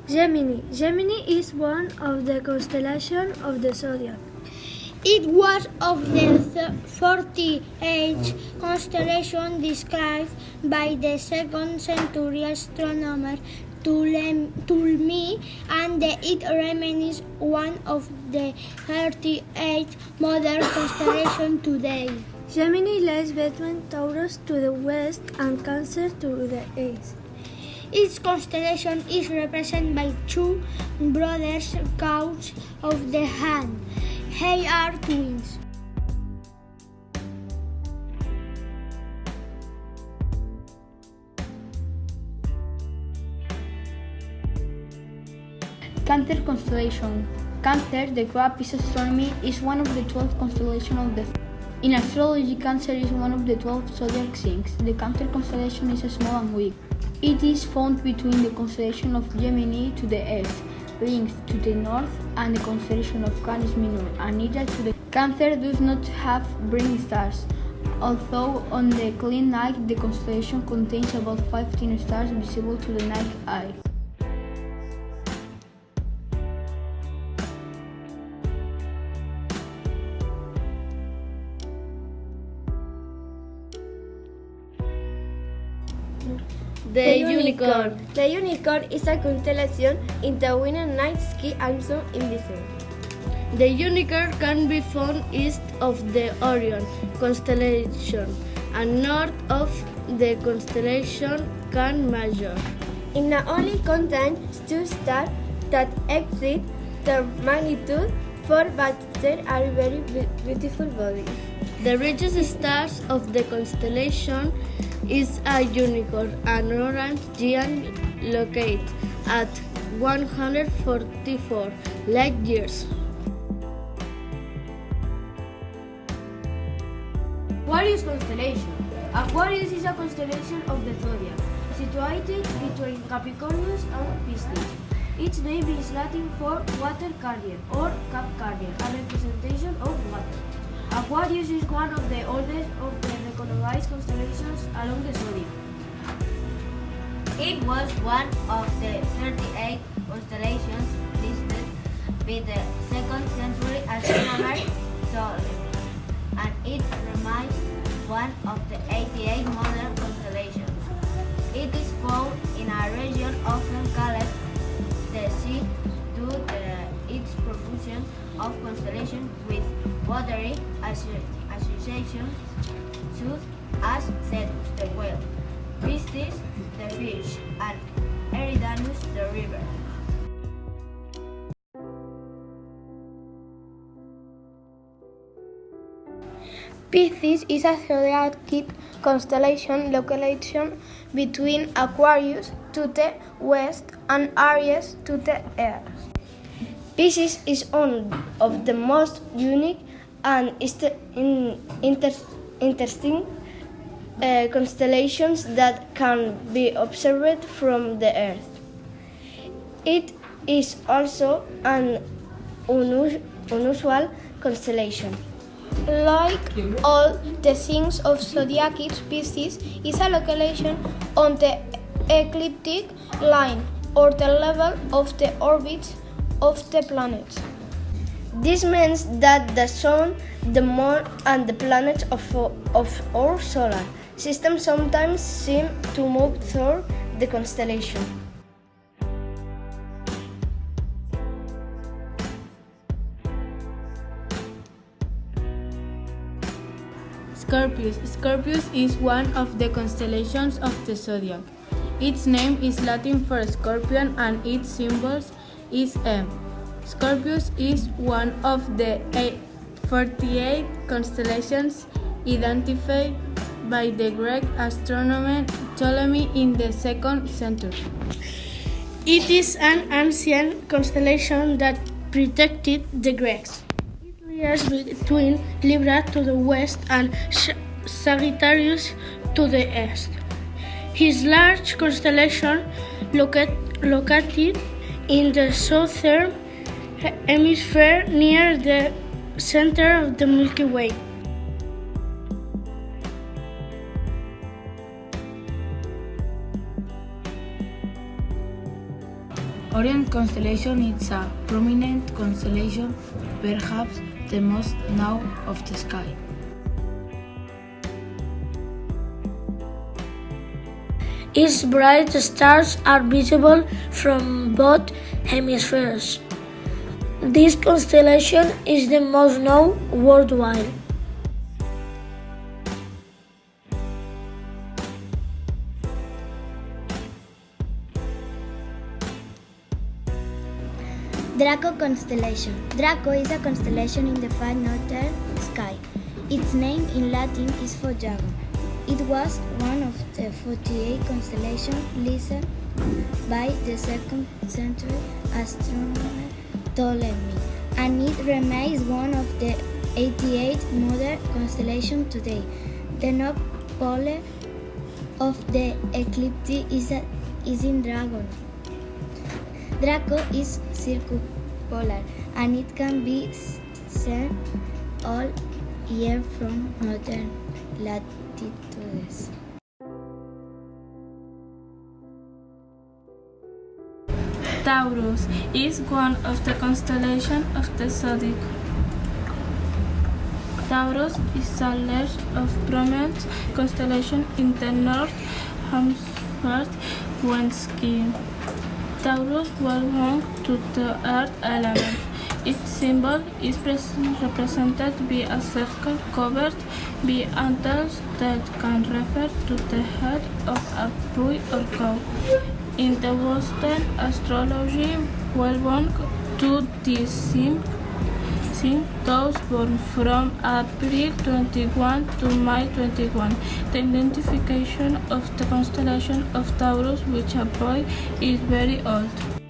Gemini. Gemini is one of the constellations of the zodiac. It was of the 48 constellation described by the 2nd century astronomer Ptolemy, and it remains one of the 38 modern constellations today. Gemini lies between Taurus to the west and Cancer to the east. Its constellation is represented by two brothers gods of the hand. They are twins. Cancer constellation. Cancer, the great piece of astronomy, is one of the 12 constellations of the. In astrology, Cancer is one of the 12 zodiac signs. The Cancer constellation is small and weak. It is found between the constellation of Gemini to the east, Lynx to the north, and the constellation of Canis Minor and Hydra to the. Cancer does not have bright stars, although on the clear night the constellation contains about 15 stars visible to the naked eye. The Unicorn. The Unicorn is a constellation in the winter night sky, also invisible. The Unicorn can be found east of the Orion constellation and north of the constellation Can Major. It not only contains two stars that exceed the magnitude 4, but there are very beautiful bodies. The richest stars of the constellation is a unicorn, an orange giant located at 144 light years. Aquarius constellation. Aquarius is a constellation of the zodiac, situated between Capricornus and Piscis. Its name is Latin for water guardian or cap guardian, a representation of water. Aquarius is one of the oldest of the recognized constellations along the zodiac. It was one of the 38 constellations listed by the 2nd century astronomer Ptolemy, and it remains one of the 88 modern constellations. It is found in a region often called the sea due to its profusion of constellations with watery associations such as Cetus, the whale, Piscis, the fish, and Eridanus, the river. Piscis is a zodiac constellation located between Aquarius to the west and Aries to the east. Piscis is one of the most unique and interesting constellations that can be observed from the Earth. It is also an unusual constellation. Like all the signs of zodiac, Piscis is a location on the ecliptic line or the level of the orbits of the planets. This means that the Sun, the Moon, and the planets of our solar system sometimes seem to move through the constellation. Scorpius. Scorpius is one of the constellations of the zodiac. Its name is Latin for scorpion and its symbol is M. Scorpius is one of the 48 constellations identified by the Greek astronomer Ptolemy in the 2nd century. It is an ancient constellation that predicted the Greeks. It lies between Libra to the west and Sagittarius to the east. His large constellation located in the southern hemisphere near the center of the Milky Way. Orion constellation is a prominent constellation, perhaps the most known of the sky. Its bright stars are visible from both hemispheres. This constellation is the most known worldwide. Draco constellation. Draco is a constellation in the far northern sky. Its name in Latin is for dragon. It was one of the 48 constellations listed by the 2nd century astronomer Ptolemy, and it remains one of the 88 modern constellations today. The north pole of the ecliptic is in Dragon. Draco is circumpolar, and it can be seen all year from northern latitudes. Taurus is one of the constellations of the zodiac. Taurus is a large of prominent constellation in the North Hemisphere when skiing. Taurus belongs to the earth element. Its symbol is represented by a circle covered by antlers that can refer to the head of a bull or cow. In the Western astrology, belong to this sign those born from April 21 to May 21. The identification of the constellation of Taurus with a boy is very old.